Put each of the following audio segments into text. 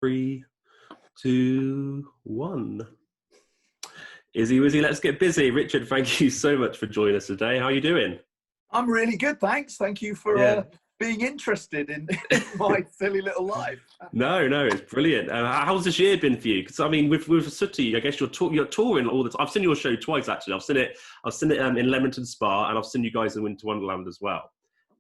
3, 2, 1. Izzy Wizzy, let's get busy. Richard, thank you so much for joining us today. How are you doing? I'm really good, thanks. Thank you for being interested in my silly little life. No, it's brilliant. How's this year been for you? Because I mean, with Sooty, I guess you're touring all the time. I've seen your show twice actually. I've seen it in Leamington Spa, and I've seen you guys in Winter Wonderland as well.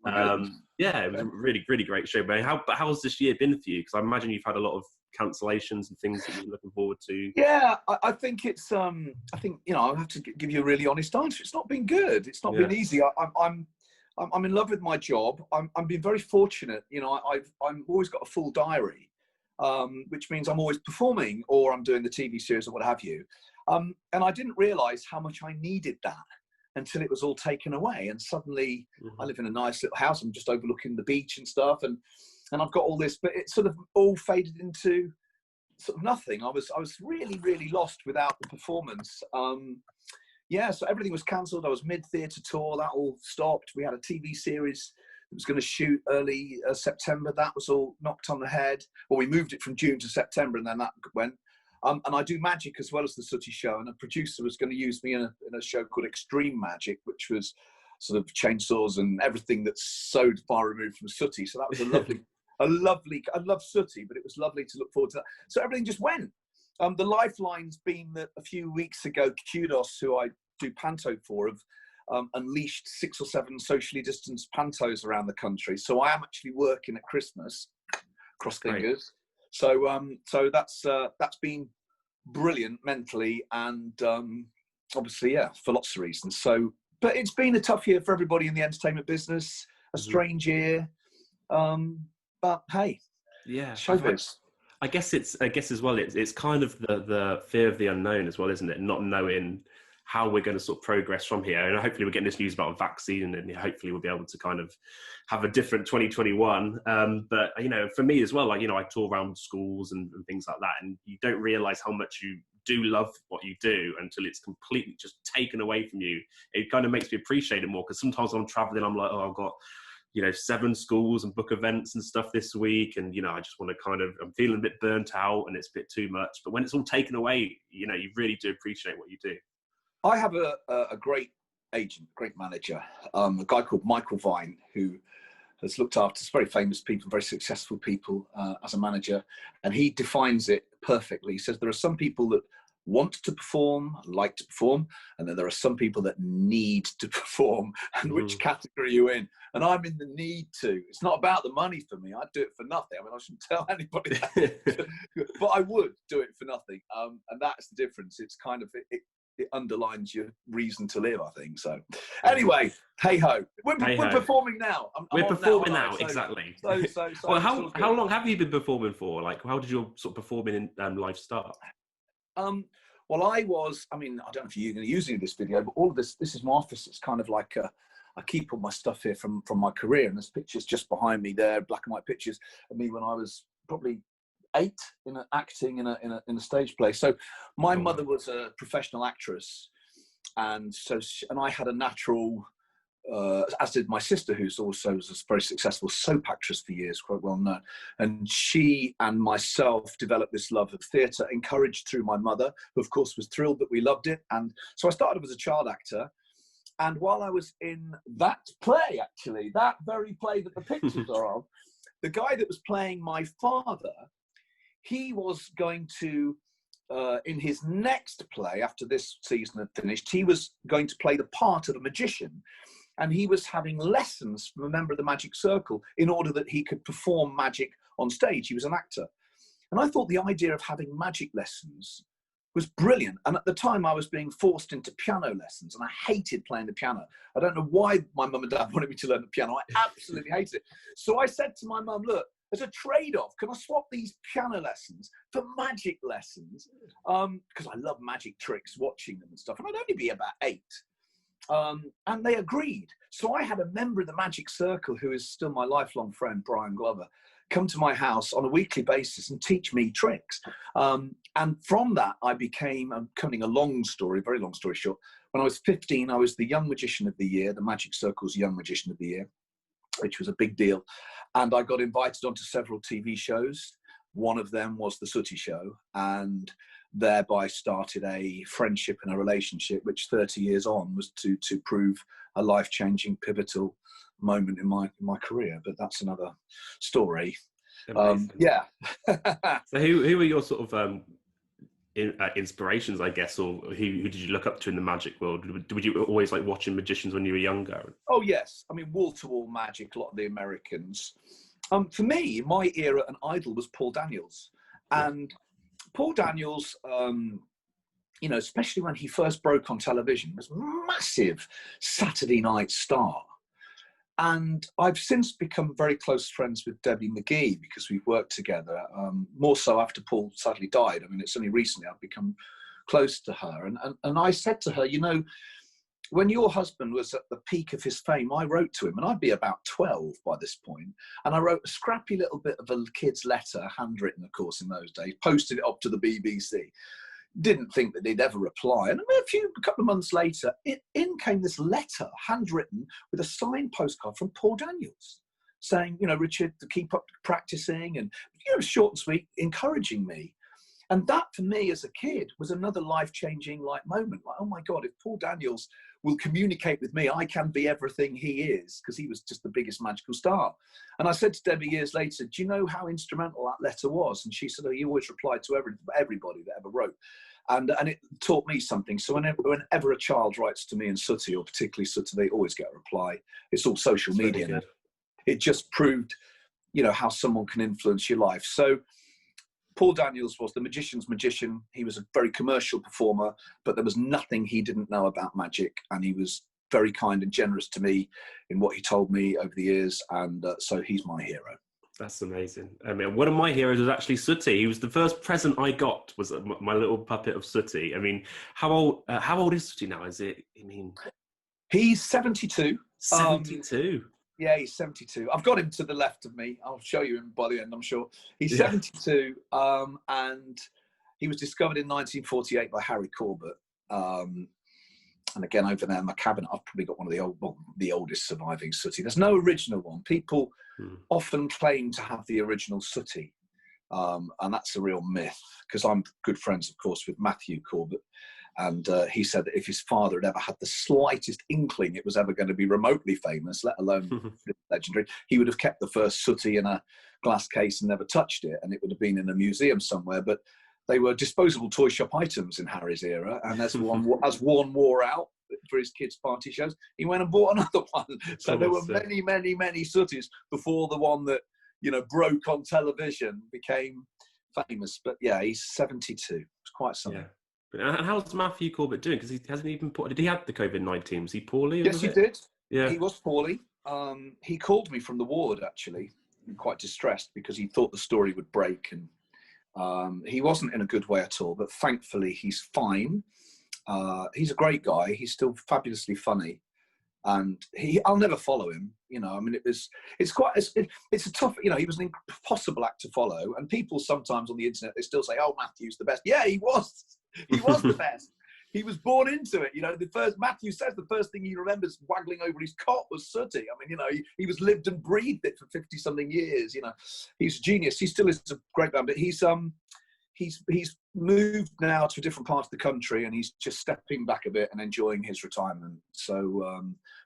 It was a really, really great show. But how's this year been for you? Because I imagine you've had a lot of cancellations and things that you're looking forward to. Yeah, I think it's. I think I'll have to give you a really honest answer. It's not been good. It's not been easy. I'm in love with my job. I'm being very fortunate. I've always got a full diary, which means I'm always performing or I'm doing the TV series or what have you. And I didn't realise how much I needed that until it was all taken away. And suddenly, I live in a nice little house. I'm just overlooking the beach and stuff, and I've got all this, but it sort of all faded into sort of nothing. I was really, really lost without the performance. So everything was cancelled. I was mid-theatre tour. That all stopped. We had a TV series that was going to shoot early September. That was all knocked on the head. Well, we moved it from June to September, and then that went. And I do magic as well as the Sooty show. And a producer was going to use me in a show called Extreme Magic, which was sort of chainsaws and everything that's so far removed from Sooty. So that was I love Sooty, but it was lovely to look forward to that. So everything just went. The lifeline's been that a few weeks ago, Kudos, who I do panto for, have unleashed 6 or 7 socially distanced pantos around the country. So I am actually working at Christmas, cross fingers. Right. So that's been brilliant mentally and obviously, for lots of reasons. So, but it's been a tough year for everybody in the entertainment business, a strange year. But hey, showbiz. I guess as well, it's kind of the fear of the unknown as well, isn't it? Not knowing how we're going to sort of progress from here. And hopefully we're getting this news about a vaccine, and hopefully we'll be able to kind of have a different 2021. But, for me as well, I tour around schools and things like that, and you don't realise how much you do love what you do until it's completely just taken away from you. It kind of makes me appreciate it more, because sometimes when I'm travelling, I'm like, I've got 7 schools and book events and stuff this week, and I just want to I'm feeling a bit burnt out and it's a bit too much. But when it's all taken away, you really do appreciate what you do. I have a great agent, great manager, a guy called Michael Vine, who has looked after very famous people, very successful people as a manager, and he defines it perfectly. He says there are some people that want to perform, like to perform, and then there are some people that need to perform, and which category are you in? And I'm in the need to. It's not about the money for me. I'd do it for nothing. I mean, I shouldn't tell anybody that, but I would do it for nothing. And that's the difference. It's kind of, it underlines your reason to live, I think. So anyway, hey-ho. We're performing now. We're performing now, exactly. So well, how long have you been performing for? Like, how did your sort of performing in life start? Well, I don't know if you're going to use any of this video, but all of this is my office. It's kind of like I keep all my stuff here from my career, and there's pictures just behind me there, black and white pictures of me when I was probably 8 acting in a stage play. So my mother was a professional actress, and I had a natural, as did my sister, who's also was a very successful soap actress for years, quite well known. And she and myself developed this love of theatre, encouraged through my mother, who of course was thrilled that we loved it. And so I started as a child actor. And while I was in that play, actually, that very play that the pictures are of, the guy that was playing my father, he was going to, in his next play, after this season had finished, he was going to play the part of a magician. And he was having lessons from a member of the Magic Circle in order that he could perform magic on stage. He was an actor. And I thought the idea of having magic lessons was brilliant. And at the time I was being forced into piano lessons, and I hated playing the piano. I don't know why my mum and dad wanted me to learn the piano. I absolutely hated it. So I said to my mum, look, as a trade-off, can I swap these piano lessons for magic lessons? Because I love magic tricks, watching them and stuff. And I'd only be about 8. And they agreed. So I had a member of the Magic Circle, who is still my lifelong friend, Brian Glover, come to my house on a weekly basis and teach me tricks. And from that, I became, I'm cutting a long story, very long story short. When I was 15, I was the Young Magician of the Year, the Magic Circle's Young Magician of the Year, which was a big deal. And I got invited onto several TV shows. One of them was the Sooty show, and thereby started a friendship and a relationship, which 30 years on was to prove a life-changing, pivotal moment in my career. But that's another story. Yeah. So who were your sort of inspirations, I guess, or who did you look up to in the magic world? Would you always like watching magicians when you were younger? Oh yes, I mean wall-to-wall magic. A lot of the Americans. For me, my era, an idol was Paul Daniels, and Paul Daniels, you know, especially when he first broke on television, was a massive Saturday night star. And I've since become very close friends with Debbie McGee because we've worked together, more so after Paul sadly died. I mean, it's only recently I've become close to her. And I said to her, you know, when your husband was at the peak of his fame, I wrote to him, and I'd be about 12 by this point, and I wrote a scrappy little bit of a kid's letter, handwritten, of course, in those days, posted it up to the BBC. Didn't think that they'd ever reply. And a couple of months later, in came this letter, handwritten, with a signed postcard from Paul Daniels, saying, you know, Richard, to keep up practicing, and, you know, short and sweet, encouraging me. And that, for me, as a kid, was another life-changing moment. Like, oh my God, if Paul Daniels will communicate with me, I can be everything he is, because he was just the biggest magical star. And I said to Debbie years later, do you know how instrumental that letter was? And she said, oh, he always replied to everybody that ever wrote. And it taught me something. So whenever a child writes to me in Sooty, or particularly Sooty, they always get a reply. It's all social media now. It just proved, you know, how someone can influence your life. So Paul Daniels was the magician's magician. He was a very commercial performer, but there was nothing he didn't know about magic. And he was very kind and generous to me in what he told me over the years. And so he's my hero. That's amazing. I mean, one of my heroes was actually Sooty. He was the first present I got, was my little puppet of Sooty. I mean, how old is Sooty now? Is it, I mean... He's 72. 72? Yeah, he's 72. I've got him to the left of me. I'll show you him by the end, I'm sure. He's 72, and he was discovered in 1948 by Harry Corbett. And again, over there in my cabinet, I've probably got one of the oldest surviving Sooty. There's no original one. People often claim to have the original Sooty, and that's a real myth, because I'm good friends, of course, with Matthew Corbett. And he said that if his father had ever had the slightest inkling it was ever going to be remotely famous, let alone legendary, he would have kept the first Sooty in a glass case and never touched it, and it would have been in a museum somewhere. But they were disposable toy shop items in Harry's era, and as one wore out for his kids' party shows, he went and bought another one. So there were many, many, many Sooties before the one that, you know, broke on television became famous. But yeah, he's 72. It's quite something. Yeah. And how's Matthew Corbett doing? Because he hasn't even did he have the COVID-19? Was he poorly? Yes, he did. Yeah, he was poorly. He called me from the ward, actually, quite distressed, because he thought the story would break, and he wasn't in a good way at all. But thankfully, he's fine. He's a great guy. He's still fabulously funny, and I'll never follow him. You know, I mean, it's a tough. You know, he was an impossible act to follow, and people sometimes on the internet, they still say, "Oh, Matthew's the best." Yeah, he was. He was the best. He was born into it. You know, Matthew says the first thing he remembers waggling over his cot was Sooty. I mean, you know, he was lived and breathed it for 50 something years. You know, he's a genius. He still is a great man, but he's moved now to a different part of the country, and he's just stepping back a bit and enjoying his retirement. So,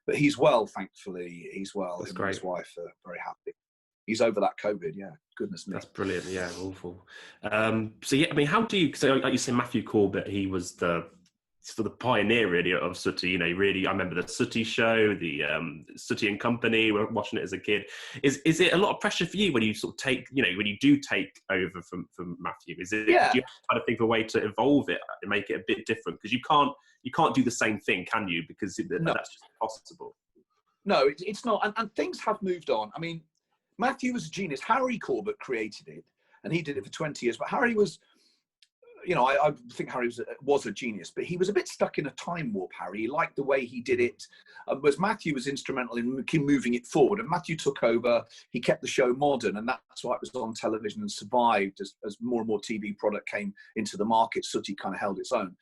but he's well, thankfully. He's well. That's Him great. And his wife are very happy. He's over that COVID, yeah. Goodness me. That's brilliant. Yeah, awful. So yeah, I mean, how do you? So like you say, Matthew Corbett, he was the pioneer really of Sooty. You know, really, I remember the Sooty show, the Sooty and Company. We were watching it as a kid. Is it a lot of pressure for you when you sort of take, you know, when you do take over from Matthew? Is it? Yeah. Do you kind of think of a way to evolve it and make it a bit different? Because you can't do the same thing, can you? Because that's just impossible. No, it's not. And things have moved on. I mean, Matthew was a genius. Harry Corbett created it, and he did it for 20 years. But Harry was, you know, I think Harry was a genius, but he was a bit stuck in a time warp, Harry. He liked the way he did it, whereas Matthew was instrumental in moving it forward. And Matthew took over, he kept the show modern, and that's why it was on television and survived as more and more TV product came into the market. Sooty kind of held its own.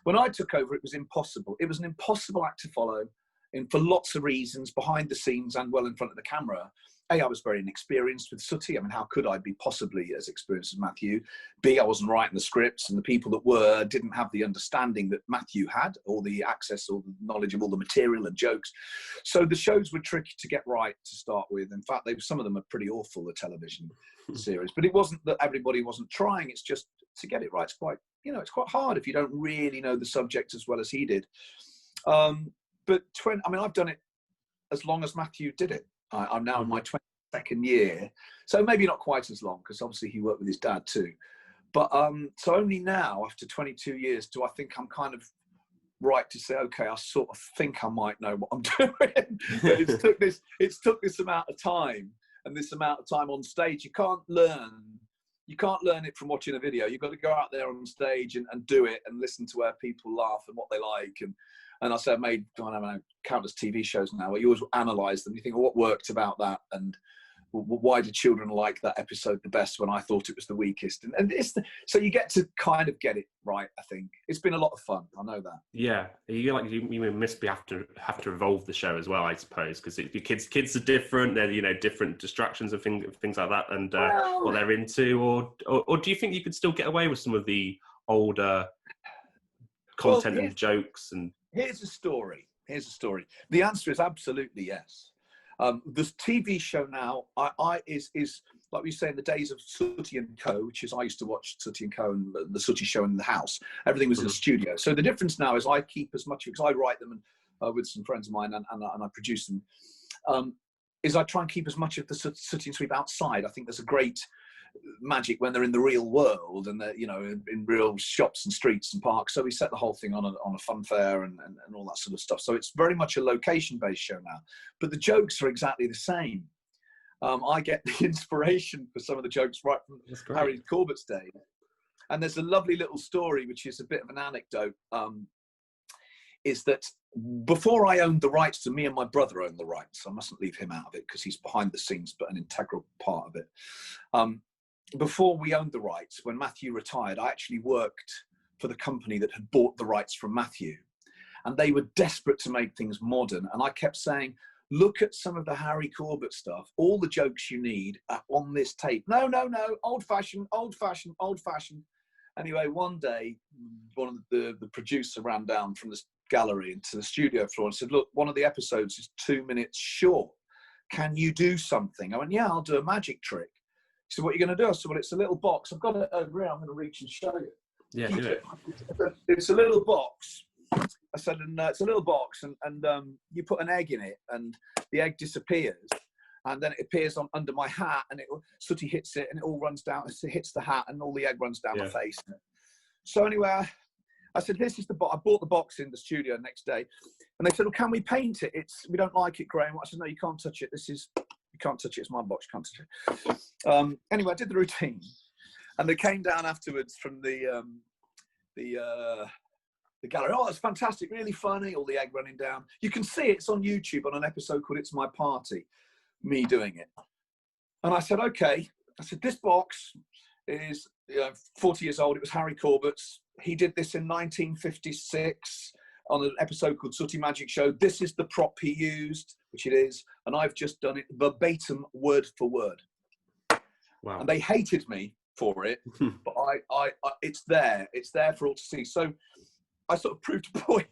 When I took over, it was impossible. It was an impossible act to follow, and for lots of reasons, behind the scenes and well in front of the camera. A, I was very inexperienced with Sooty. I mean, how could I be possibly as experienced as Matthew? B, I wasn't writing the scripts, and the people that were didn't have the understanding that Matthew had, or the access or the knowledge of all the material and jokes. So the shows were tricky to get right to start with. In fact, some of them are pretty awful, the television series. But it wasn't that everybody wasn't trying. It's just to get it right. It's quite, it's quite hard if you don't really know the subject as well as he did. But I've done it as long as Matthew did it. I'm now in my 22nd year, so maybe not quite as long, because obviously he worked with his dad too. But so only now, after 22 years, do I think I'm kind of right to say, okay, I sort of think I might know what I'm doing. But it's took this amount of time, and this amount of time on stage. You can't learn it from watching a video. You've got to go out there on stage and do it, and listen to where people laugh and what they like. And I say I've made, I don't know, countless TV shows now where you always analyse them. You think, well, what worked about that? And why did children like that episode the best when I thought it was the weakest? And so you get to kind of get it right, I think. It's been a lot of fun. I know that. Yeah. You must have to evolve the show as well, I suppose, because your kids are different. They're, different distractions and things like that, and what they're into. Or do you think you could still get away with some of the older content and jokes? And Here's a story. The answer is absolutely yes. This TV show now is like we say, in the days of Sooty and Co, which is, I used to watch Sooty and Co and the Sooty show in the house. Everything was in the studio. So the difference now is I keep as much, because I write them with some friends of mine and I produce them, is I try and keep as much of the Sooty and Sweep outside. I think there's a great magic when they're in the real world and they're, in real shops and streets and parks. So we set the whole thing on a fun fair and all that sort of stuff. So it's very much a location-based show now, but the jokes are exactly the same. I get the inspiration for some of the jokes right from Harry Corbett's day. And there's a lovely little story, which is a bit of an anecdote, is that before I owned the rights, me and my brother owned the rights. I mustn't leave him out of it because he's behind the scenes, but an integral part of it. Before we owned the rights, when Matthew retired, I actually worked for the company that had bought the rights from Matthew. And they were desperate to make things modern. And I kept saying, look at some of the Harry Corbett stuff. All the jokes you need are on this tape. No, old fashioned. Anyway, one day, one of the producer ran down from the gallery into the studio floor and said, look, one of the episodes is 2 minutes short. Can you do something? I went, yeah, I'll do a magic trick. He said, what are you going to do? I said, well, it's a little box. I've got it over here. I'm going to reach and show you. Yeah, do it. It's a little box. I said, and it's a little box, and you put an egg in it, and the egg disappears, and then it appears under my hat, and Sooty hits it, and it all runs down. It hits the hat, and all the egg runs down my face. So anyway, I said, this is the box. I bought the box in the studio next day, and they said, well, can we paint it? We don't like it, Graham. I said, no, you can't touch it. You can't touch it. It's my box. You can't touch it. Anyway, I did the routine, and they came down afterwards from the gallery. Oh, it's fantastic, really funny. All the egg running down. You can see it's on YouTube on an episode called "It's My Party," me doing it. And I said, okay. I said, this box is 40 years old. It was Harry Corbett's. He did this in 1956 on an episode called Sooty Magic Show. This is the prop he used, which it is, and I've just done it verbatim, word for word. Wow. And they hated me for it, but it's there for all to see. So I sort of proved a point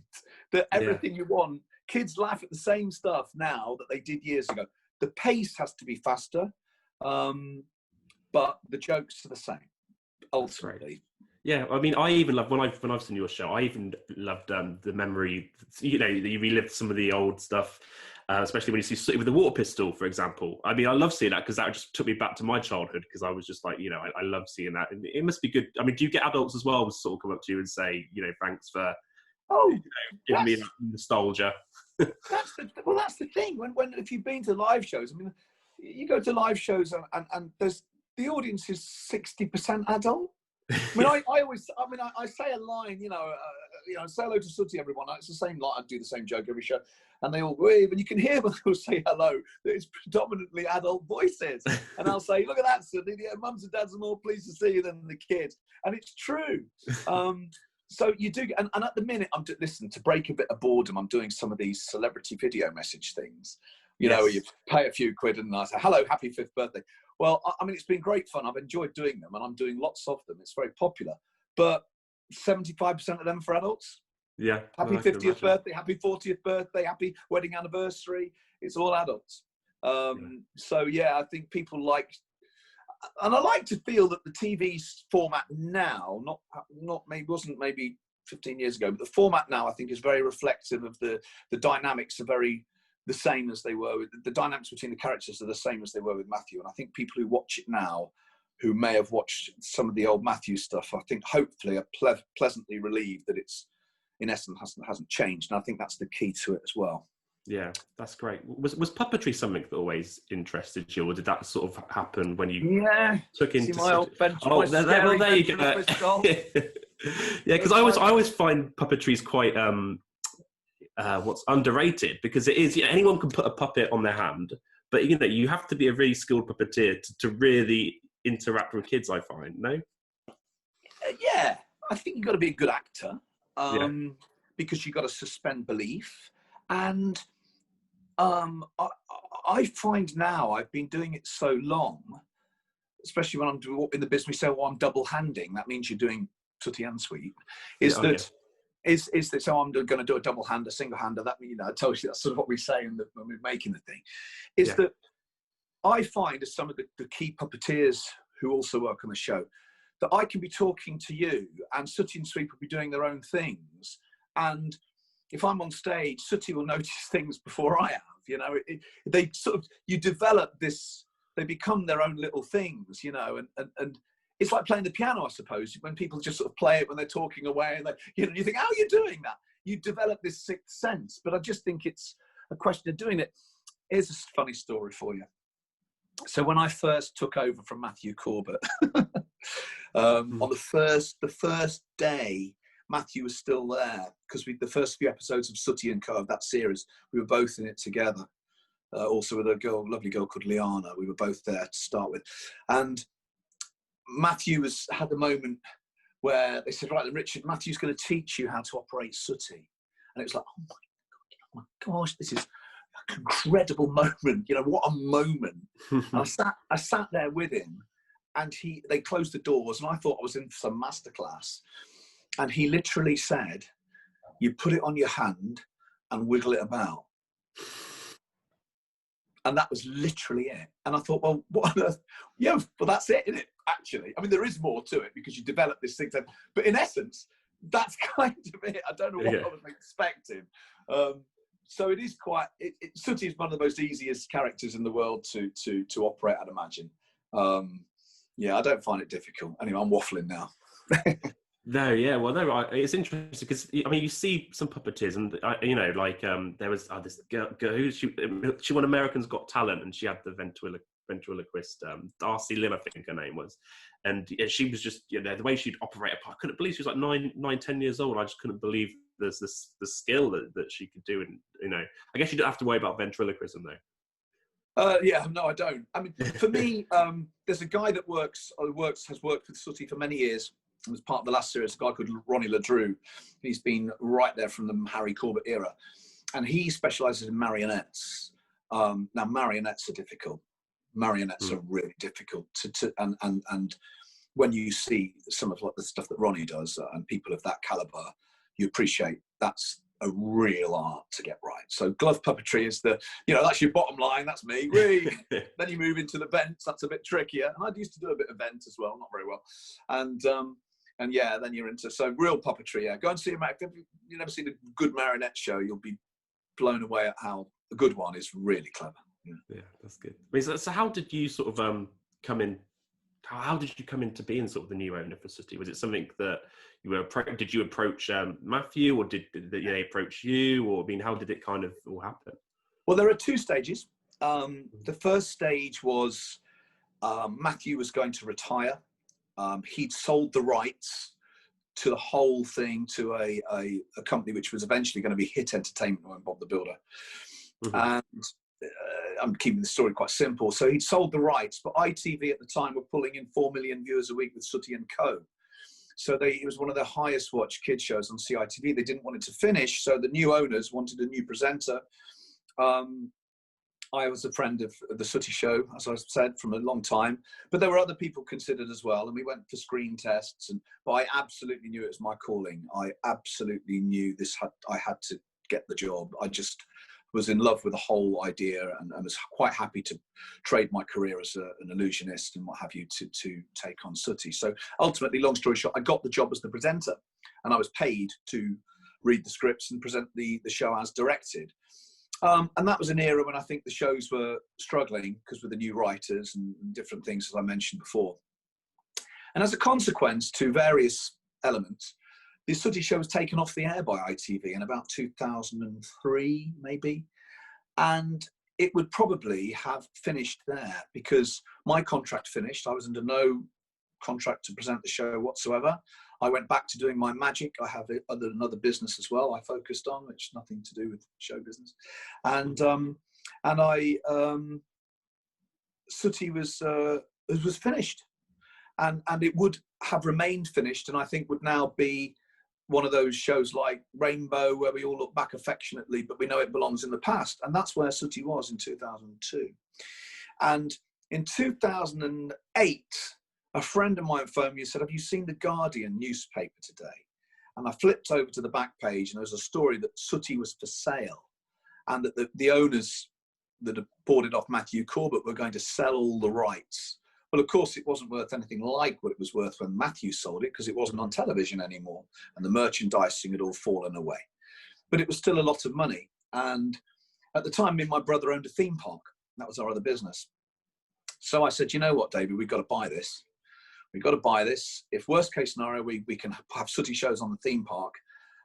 that everything you want, kids laugh at the same stuff now that they did years ago. The pace has to be faster, but the jokes are the same, ultimately. Yeah, I mean, I even love when I've seen your show. I even loved the memory. You relived some of the old stuff, especially when you see Sooty with the water pistol, for example. I mean, I love seeing that because that just took me back to my childhood. Because I was just like, I love seeing that. And it must be good. I mean, do you get adults as well who sort of come up to you and say, thanks for giving me nostalgia? That's the thing. When if you've been to live shows, I mean, you go to live shows and there's the audience is 60% adult. I mean, I say a line, say hello to Sooty, everyone. It's the same line. I do the same joke every show, and they all wave, and you can hear when they'll say hello that it's predominantly adult voices. And I'll say, look at that, Sooty. Yeah, mums and dads are more pleased to see you than the kids, and it's true. So you do, and at the minute, to break a bit of boredom, I'm doing some of these celebrity video message things You know, you pay a few quid and I say, hello, happy 5th birthday. Well, I mean, it's been great fun. I've enjoyed doing them and I'm doing lots of them. It's very popular. But 75% of them for adults. Yeah. Happy 50th birthday, happy 40th birthday, happy wedding anniversary. It's all adults. So, yeah, I think people like, and I like to feel that the TV format now, not maybe wasn't maybe 15 years ago, but the format now I think is very reflective of the dynamics are very the same as they were with the dynamics between the characters are the same as they were with Matthew. And I think people who watch it now, who may have watched some of the old Matthew stuff, I think hopefully are pleasantly relieved that it's in essence hasn't changed. And I think that's the key to it as well. Yeah, that's great. Was puppetry something that always interested you, or did that sort of happen when you took into my old bench? Oh, there you go. Yeah, because I always find puppetry's quite what's underrated, because it is, anyone can put a puppet on their hand, but you have to be a really skilled puppeteer to really interact with kids, I find. No? Yeah, I think you've got to be a good actor, because you've got to suspend belief. And I find now, I've been doing it so long, especially when I'm in the business, we say, well, I'm double-handing. That means you're doing Sooty and Sweep. Is that so I'm going to do a double-hander, single-hander. That, I told you that's sort of what we say when we're making the thing. That I find, as some of the key puppeteers who also work on the show, that I can be talking to you and Sooty and Sweep will be doing their own things. And if I'm on stage, Sooty will notice things before I have. They sort of, you develop this, they become their own little things, and it's like playing the piano, I suppose, when people just sort of play it when they're talking away and you think, how are you doing that? You develop this sixth sense, but I just think it's a question of doing it. Here's a funny story for you. So when I first took over from Matthew Corbett, on the first day, Matthew was still there, because the first few episodes of Sooty and Co, of that series, we were both in it together. Also with a lovely girl called Liana. We were both there to start with. And Matthew had the moment where they said, right, then Richard, Matthew's going to teach you how to operate Sooty. And it was like, oh my gosh, this is an incredible moment. What a moment. And I sat there with him, and they closed the doors, and I thought I was in for some masterclass. And he literally said, you put it on your hand and wiggle it about. And that was literally it. And I thought, well, what on earth? Yeah, well, that's it, isn't it? Actually, I mean, there is more to it, because you develop this thing. But in essence, that's kind of it. I don't know what I was expecting. So it is quite. Sooty is one of the most easiest characters in the world to operate, I'd imagine. I don't find it difficult. Anyway, I'm waffling now. No, yeah, well, no, it's interesting because you see some puppeteers, and there was this girl who she won American's Got Talent, and she had the ventriloquist Darcy Lynn, I think her name was, and she was just the way she'd operate I couldn't believe she was like 9-10 years old. I just couldn't believe there's the skill that she could do, and I guess you don't have to worry about ventriloquism though. No, I don't. I mean, for me, there's a guy that has worked with Sooty for many years. And as part of the last series, a guy called Ronnie LaDrew. He's been right there from the Harry Corbett era. And he specialises in marionettes. Now, marionettes are difficult. Marionettes are really difficult and when you see some of the stuff that Ronnie does and people of that calibre, you appreciate that's a real art to get right. So glove puppetry is that's your bottom line. That's me. Then you move into the vents. That's a bit trickier. And I used to do a bit of vent as well, not very well. And then you're into real puppetry. Yeah, go and see if you've never seen a good marionette show, you'll be blown away at how a good one is really clever. Yeah, that's good. So how did you sort of come in? How did you come into being sort of the new owner for Sooty? Was it something that you were? Did you approach Matthew, or did they approach you? Or how did it kind of all happen? Well, there are two stages. The first stage was Matthew was going to retire. He'd sold the rights to the whole thing to a company which was eventually going to be Hit Entertainment, when Bob the Builder. And I'm keeping the story quite simple. So he'd sold the rights, but ITV at the time were pulling in 4 million viewers a week with Sooty and Co. So it was one of the highest watched kids shows on CITV. They didn't want it to finish, so the new owners wanted a new presenter. I was a friend of the Sooty show, as I said, from a long time, but there were other people considered as well. And we went for screen tests, but I absolutely knew it was my calling. I absolutely knew I had to get the job. I just was in love with the whole idea, and was quite happy to trade my career as an illusionist and what have you to take on Sooty. So ultimately, long story short, I got the job as the presenter, and I was paid to read the scripts and present the show as directed. And that was an era when I think the shows were struggling because with the new writers and different things, as I mentioned before. And as a consequence to various elements, the Sooty show was taken off the air by ITV in about 2003, maybe. And it would probably have finished there because my contract finished. I was under no contract to present the show whatsoever. I went back to doing my magic. I have another business as well I focused on, which nothing to do with show business. And Sooty was finished. And it would have remained finished, and I think would now be one of those shows like Rainbow where we all look back affectionately, but we know it belongs in the past. And that's where Sooty was in 2002. And in 2008, a friend of mine phoned me and said, have you seen the Guardian newspaper today? And I flipped over to the back page, and there was a story that Sooty was for sale, and that the owners that had bought it off Matthew Corbett were going to sell all the rights. Well, of course, it wasn't worth anything like what it was worth when Matthew sold it, because it wasn't on television anymore, and the merchandising had all fallen away. But it was still a lot of money. And at the time, me and my brother owned a theme park. That was our other business. So I said, you know what, David, we've got to buy this. We've got to buy this. If worst case scenario, we can have Sooty shows on the theme park.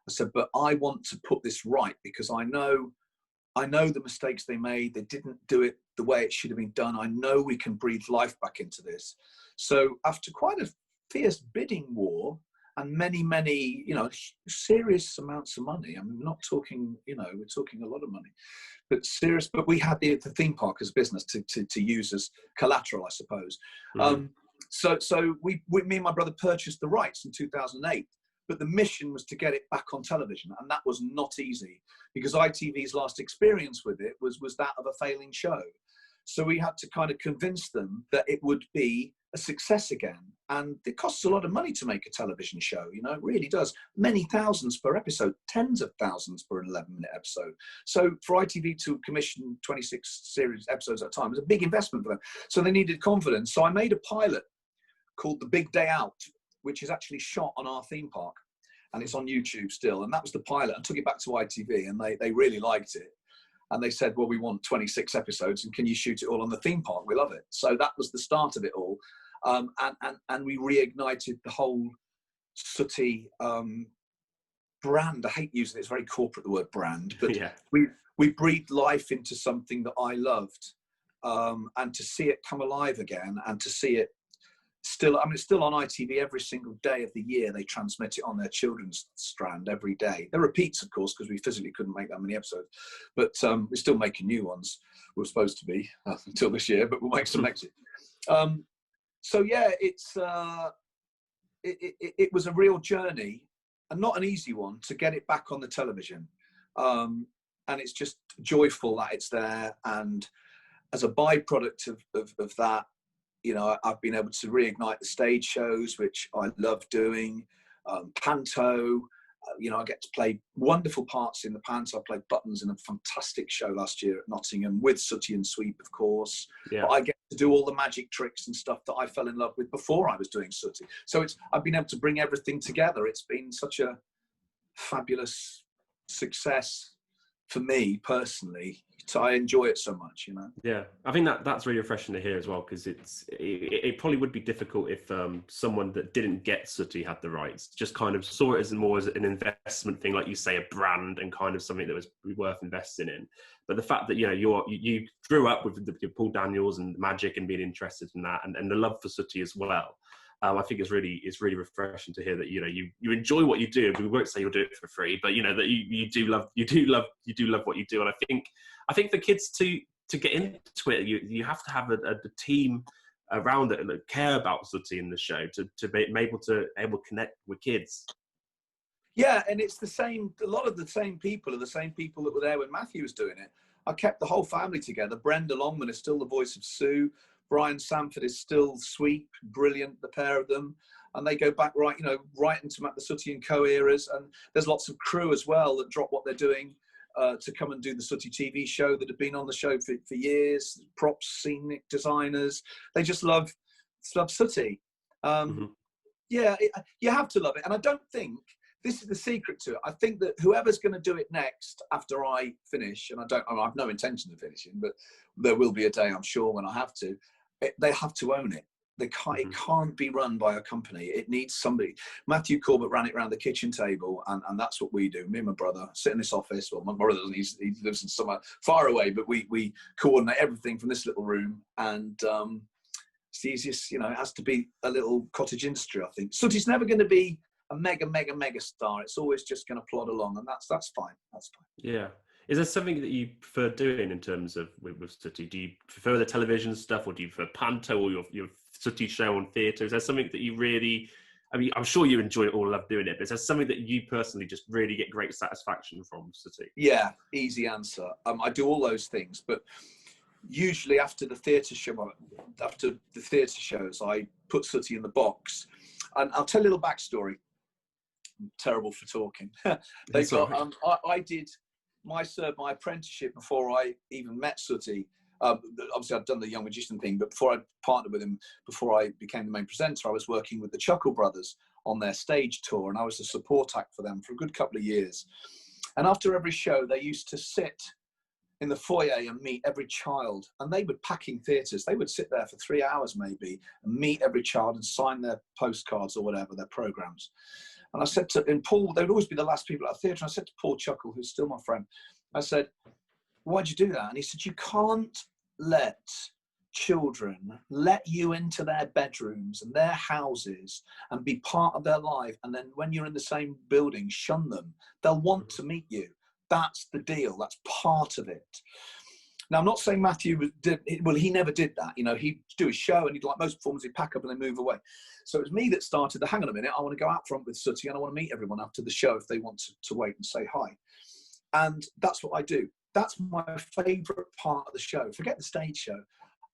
I said, but I want to put this right, because I know the mistakes they made. They didn't do it the way it should have been done. I know we can breathe life back into this. So after quite a fierce bidding war and many, serious amounts of money, I mean, we're not talking, we're talking a lot of money, but we had the theme park as business to use as collateral, I suppose. Mm-hmm. So me and my brother purchased the rights in 2008. But the mission was to get it back on television, and that was not easy, because ITV's last experience with it was that of a failing show. So we had to kind of convince them that it would be a success again. And it costs a lot of money to make a television show, it really does. Many thousands per episode, tens of thousands per 11-minute episode. So for ITV to commission 26 series episodes at a time was a big investment for them. So they needed confidence. So I made a pilot called The Big Day Out, which is actually shot on our theme park, and it's on YouTube still. And that was the pilot. I took it back to ITV, and they really liked it. And they said, well, we want 26 episodes, and can you shoot it all on the theme park? We love it. So that was the start of it all. And we reignited the whole Sooty brand. I hate using it. It's very corporate, the word brand, but yeah. we breathed life into something that I loved. And to see it come alive again, and to see it it's still on ITV every single day of the year. They transmit it on their children's strand every day. There are repeats, of course, because we physically couldn't make that many episodes, but we're still making new ones. We were supposed to be until this year, but we'll make some next year. So yeah, it was a real journey, and not an easy one, to get it back on the television. And it's just joyful that it's there. And as a byproduct of that, I've been able to reignite the stage shows, which I love doing. Panto, I get to play wonderful parts in the Panto. I played Buttons in a fantastic show last year at Nottingham with Sooty and Sweep, of course. Yeah. But I get to do all the magic tricks and stuff that I fell in love with before I was doing Sooty. So I've been able to bring everything together. It's been such a fabulous success for me personally. So I enjoy it so much, Yeah, I think that's really refreshing to hear as well, because it probably would be difficult if someone that didn't get Sooty had the rights, just kind of saw it as more as an investment thing, like you say, a brand, and kind of something that was worth investing in. But the fact that you grew up with your Paul Daniels and magic and being interested in that, and the love for Sooty as well. I think it's really refreshing to hear that you enjoy what you do. We won't say you'll do it for free, but that you do love what you do. And I think for kids to get into it, you have to have a team around it that care about Sooty in the show to be able to connect with kids. Yeah, and it's the same. A lot of the same people are the same people that were there when Matthew was doing it. I kept the whole family together. Brenda Longman is still the voice of Sue. Brian Sanford is still Sweep, brilliant, the pair of them. And they go back right into the Sooty and Co eras. And there's lots of crew as well that drop what they're doing to come and do the Sooty TV show, that have been on the show for years. Props, scenic designers. They just love Sooty. Yeah, you have to love it. And I don't think this is the secret to it. I think that whoever's going to do it next after I finish, and I have no intention of finishing, but there will be a day, I'm sure, when I have to, they have to own it. They can't, It can't be run by a company. It needs somebody. Matthew Corbett ran it around the kitchen table, and that's what we do. Me and my brother sit in this office. Well, my brother doesn't. He lives in somewhere far away, but we coordinate everything from this little room. And it's the easiest, it has to be a little cottage industry, I think. Sooty's never going to be a mega star. It's always just going to plod along, and that's fine. That's fine. Yeah. Is there something that you prefer doing in terms of with Sooty? Do you prefer the television stuff, or do you prefer panto or your Sooty show on theatre? Is there something that you really, I mean, I'm sure you enjoy it all, love doing it, but is there something that you personally just really get great satisfaction from Sooty? Yeah, easy answer. I do all those things, but usually after the theatre shows, I put Sooty in the box. And I'll tell you a little backstory. I'm terrible for talking. I did served my apprenticeship before I even met Sooty. Obviously, I'd done the Young Magician thing, but before I partnered with him, before I became the main presenter, I was working with the Chuckle Brothers on their stage tour, and I was a support act for them for a good couple of years. And after every show, they used to sit in the foyer and meet every child, and they would packing theatres. They would sit there for 3 hours maybe and meet every child and sign their postcards or whatever, their programs. And I said and Paul, they would always be the last people at a theatre. And I said to Paul Chuckle, who's still my friend, I said, why'd you do that? And he said, you can't let children let you into their bedrooms and their houses and be part of their life. And then when you're in the same building, shun them. They'll want to meet you. That's the deal. That's part of it. Now, I'm not saying Matthew he never did that. He'd do his show, and he'd, like most performers, he'd pack up and then move away. So it was me that started hang on a minute, I want to go out front with Sooty and I want to meet everyone after the show if they want to wait and say hi. And that's what I do. That's my favourite part of the show. Forget the stage show.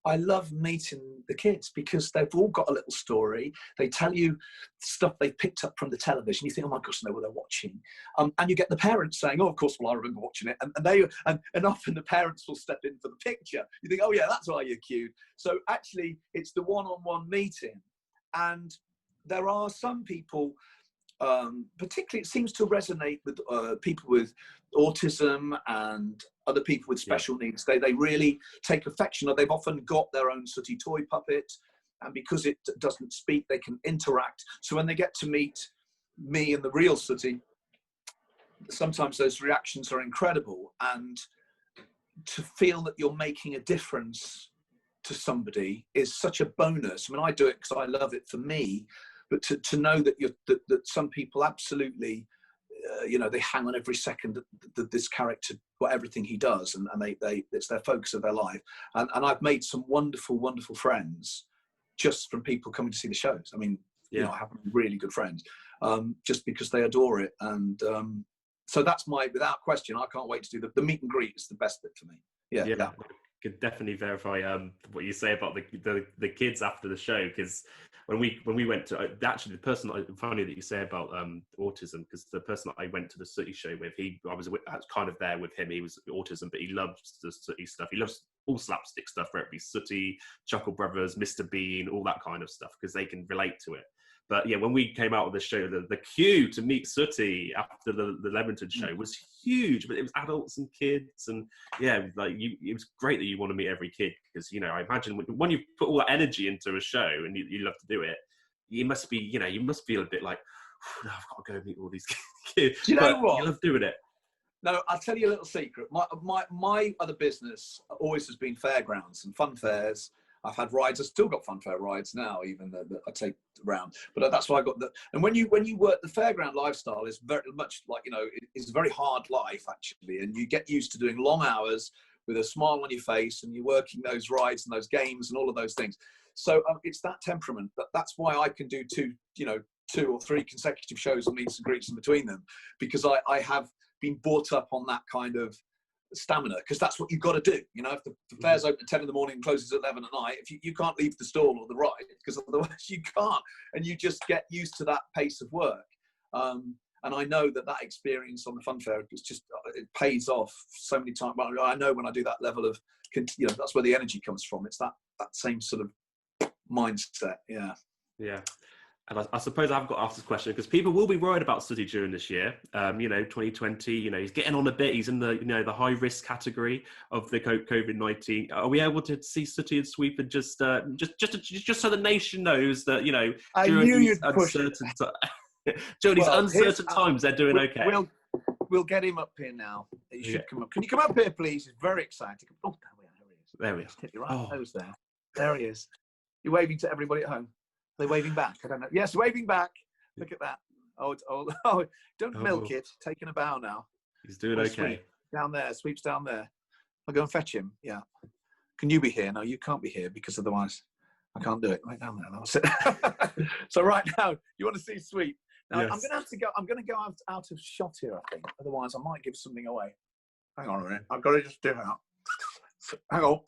I love meeting the kids because they've all got a little story. They tell you stuff they picked up from the television. You think, oh my gosh, I know what they're watching. And you get the parents saying, oh, of course, well, I remember watching it. And often the parents will step in for the picture. You think, oh yeah, that's why you're cute. So actually, it's the one-on-one meeting. And there are some people, particularly it seems to resonate with people with autism and other people with special needs. They really take affection, or they've often got their own Sooty toy puppet, and because it doesn't speak, they can interact. So when they get to meet me and the real Sooty, sometimes those reactions are incredible. And to feel that you're making a difference to somebody is such a bonus. I mean, I do it because I love it for me, but to know that that some people absolutely, they hang on every second that this character, everything he does, and they it's their focus of their life. And I've made some wonderful, wonderful friends just from people coming to see the shows. I mean, I have really good friends just because they adore it. And so that's without question, I can't wait to do the meet and greet is the best bit for me. Yeah. Could definitely verify what you say about the kids after the show, because when we went to actually the person, funny that you say about autism, because the person that I went to the Sooty show with, I was kind of there with him. He was autism, but he loves the Sooty stuff. He loves all slapstick stuff, whether it be Sooty, Chuckle Brothers, Mr. Bean, all that kind of stuff, because they can relate to it. But yeah, when we came out of the show, the queue to meet Sooty after the Leamington show was huge, but it was adults and kids, and it was great that you want to meet every kid, because I imagine when you put all that energy into a show and you love to do it, you must feel a bit like, oh, no, I've got to go meet all these kids. Do you know what? You love doing it. No, I'll tell you a little secret. My other business always has been fairgrounds and fun fairs. I've had rides. I've still got fun fair rides now, even that I take around. But that's why I got the. And when you work, the fairground lifestyle is very much like it's a very hard life actually, and you get used to doing long hours with a smile on your face, and you're working those rides and those games and all of those things. So it's that temperament. That's why I can do two or three consecutive shows and meets and greets in between them, because I have been brought up on that kind of stamina, because that's what you've got to do. You know, if the fair's open at 10 in the morning and closes at 11 at night, if you can't leave the stall or the ride, because otherwise you can't, and you just get used to that pace of work. And I know that experience on the fun fair, it's just, it pays off so many times. I know when I do that level of, you know, that's where the energy comes from. It's that same sort of mindset. Yeah. Yeah. And I suppose I've got to ask this question because people will be worried about Sooty during this year. You know, 2020, you know, he's getting on a bit. He's in the, you know, the high risk category of the COVID-19. Are we able to see Sooty and Sweep and just so the nation knows that, you know, during these uncertain times, they're doing okay. We'll get him up here now. He should come up. Can you come up here, please? He's very excited. Oh, there he is. Hit your right nose there. There he is. You're waving to everybody at home. They're waving back. I don't know. Yes, waving back. Look at that. Oh, don't milk it. Taking a bow now. He's doing okay. Sweep. Down there. Sweep's down there. I'll go and fetch him. Yeah. Can you be here? No, you can't be here because otherwise I can't do it. Right down there. That's it. So right now, you want to see Sweep. Now, yes. I'm going to go out of shot here, I think. Otherwise, I might give something away. Hang on a minute. I've got to just do it out. Hang on.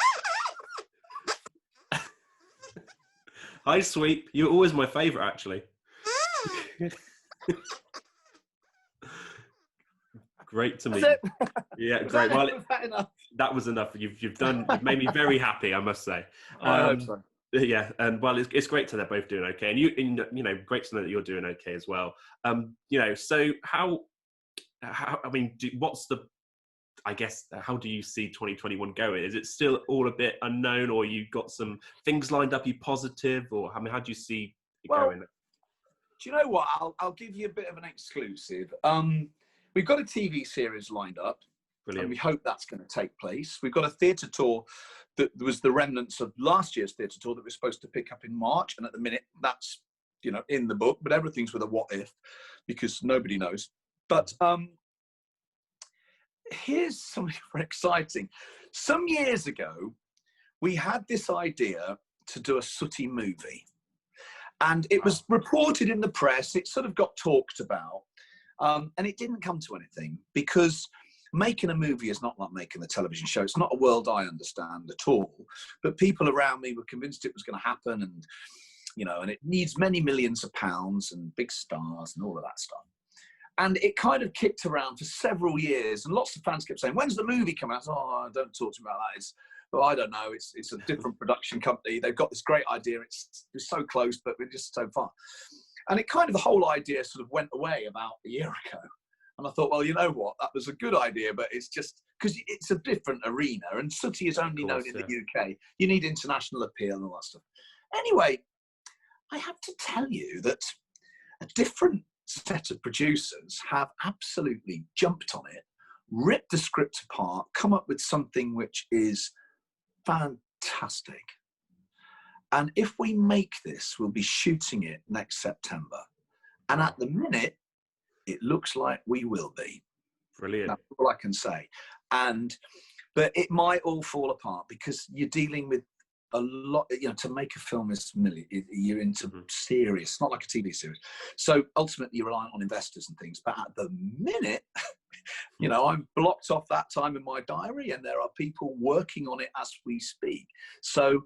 Hi, Sweep. You're always my favourite, actually. Great to meet you. Yeah, great. Well, that was enough. You've made me very happy, I must say. I hope so. Yeah, and well, it's great to know they're both doing okay, and you know, great to know that you're doing okay as well. You know, so how I mean, what's the, I guess, how do you see 2021 going? Is it still all a bit unknown, or you got some things lined up? You positive, or I mean, how do you see it going? Do you know what? I'll give you a bit of an exclusive. We've got a TV series lined up. Brilliant. And we hope that's going to take place. We've got a theatre tour that was the remnants of last year's theatre tour that we're supposed to pick up in March. And at the minute, that's, you know, in the book, but everything's with a what if, because nobody knows. But here's something very exciting. Some years ago, we had this idea to do a Sooty movie. And it was reported in the press. It sort of got talked about. And it didn't come to anything, because making a movie is not like making a television show. It's not a world I understand at all. But people around me were convinced it was going to happen, and, you know, and it needs many millions of pounds and big stars and all of that stuff. And it kind of kicked around for several years, and lots of fans kept saying, "When's the movie coming out?" "Oh, don't talk to me about that. Well, I don't know. It's a different production company. They've got this great idea. It's so close, but we're just so far." And it kind of, the whole idea sort of went away about a year ago. And I thought, well, you know what? That was a good idea, but it's just because it's a different arena, and Sooty is only known in the UK. You need international appeal and all that stuff. Anyway, I have to tell you that a different set of producers have absolutely jumped on it, ripped the script apart, come up with something which is fantastic. And if we make this, we'll be shooting it next September. And at the minute, it looks like we will be. Brilliant. That's all I can say. But it might all fall apart, because you're dealing with a lot, you know, to make a film is you're into serious, not like a TV series. So ultimately you're reliant on investors and things. But at the minute, you know, I'm blocked off that time in my diary, and there are people working on it as we speak. So,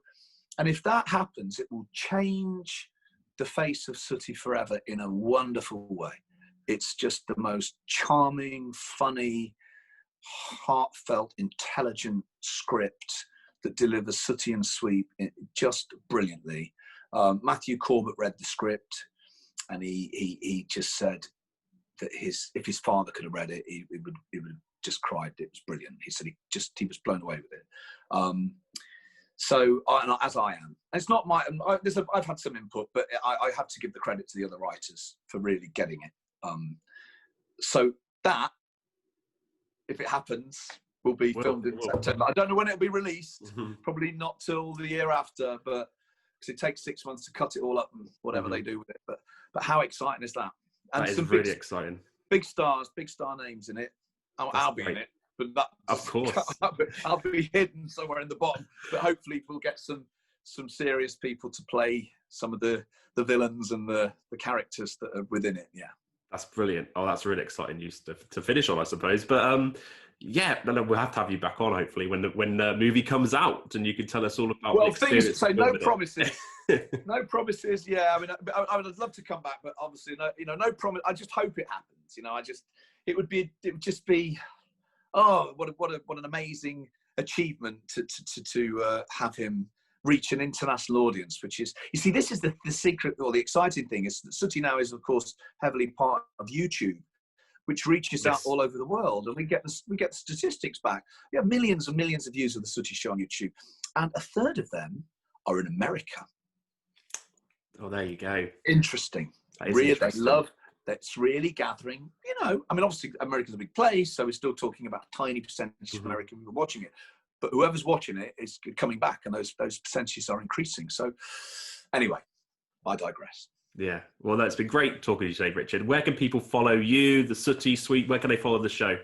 and if that happens, it will change the face of Sooty forever in a wonderful way. It's just the most charming, funny, heartfelt, intelligent script that delivers Sooty and Sweep just brilliantly. Matthew Corbett read the script, and he just said that if his father could have read it, he would have just cried. It was brilliant. He said he was blown away with it. So, as I am, it's not my. I've had some input, but I have to give the credit to the other writers for really getting it. So that, if it happens, will be filmed in September. I don't know when it'll be released. Probably not till the year after, but because it takes 6 months to cut it all up and whatever they do with it. But how exciting is that? And that is really exciting. Big stars, big star names in it. I'll be in it, but that, of course, I'll be hidden somewhere in the bottom. But hopefully, we'll get some serious people to play some of the villains and the characters that are within it. Yeah. That's brilliant. Oh, that's really exciting news to finish on, I suppose. But yeah, no, we'll have to have you back on hopefully when the movie comes out, and you can tell us all about the experience. Things to say, no promises. No promises. Yeah, I mean, I would love to come back, but obviously, no promise. I just hope it happens. It would just be, oh, what an amazing achievement to have him reach an international audience, which is, you see, this is the secret, or the exciting thing is that Sooty now is, of course, heavily part of YouTube, which reaches out all over the world, and we get the statistics back. We have millions and millions of views of the Sooty Show on YouTube, and a third of them are in America. Oh, there you go. Interesting. Really, they love. That's really gathering. I mean, obviously, America's a big place, so we're still talking about a tiny percentage of American people watching it. But whoever's watching it is coming back, and those percentages are increasing. So, anyway, I digress. Yeah. Well, it's been great talking to you today, Richard. Where can people follow you, the Sooty Sweep? Where can they follow the show?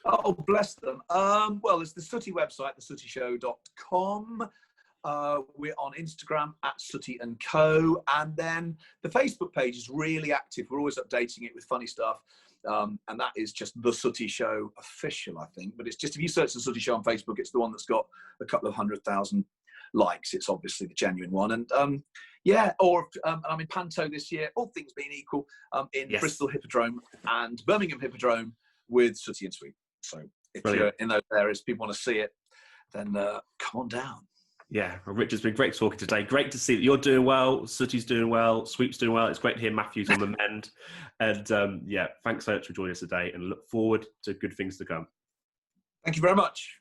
Oh, bless them. Well, it's the Sooty website, thesootyshow.com. We're on Instagram at Sooty and Co. And then the Facebook page is really active. We're always updating it with funny stuff. And that is just The Sooty Show Official, I think. But it's just, if you search The Sooty Show on Facebook, it's the one that's got a couple of 100,000 likes. It's obviously the genuine one. And I'm in Panto this year, all things being equal, in Bristol Hippodrome and Birmingham Hippodrome with Sooty and Sweep. So if you're in those areas, people want to see it, then come on down. Yeah, well, Richard's been great talking today. Great to see that you're doing well, Sooty's doing well, Sweep's doing well. It's great to hear Matthew's on the mend. And thanks so much for joining us today, and look forward to good things to come. Thank you very much.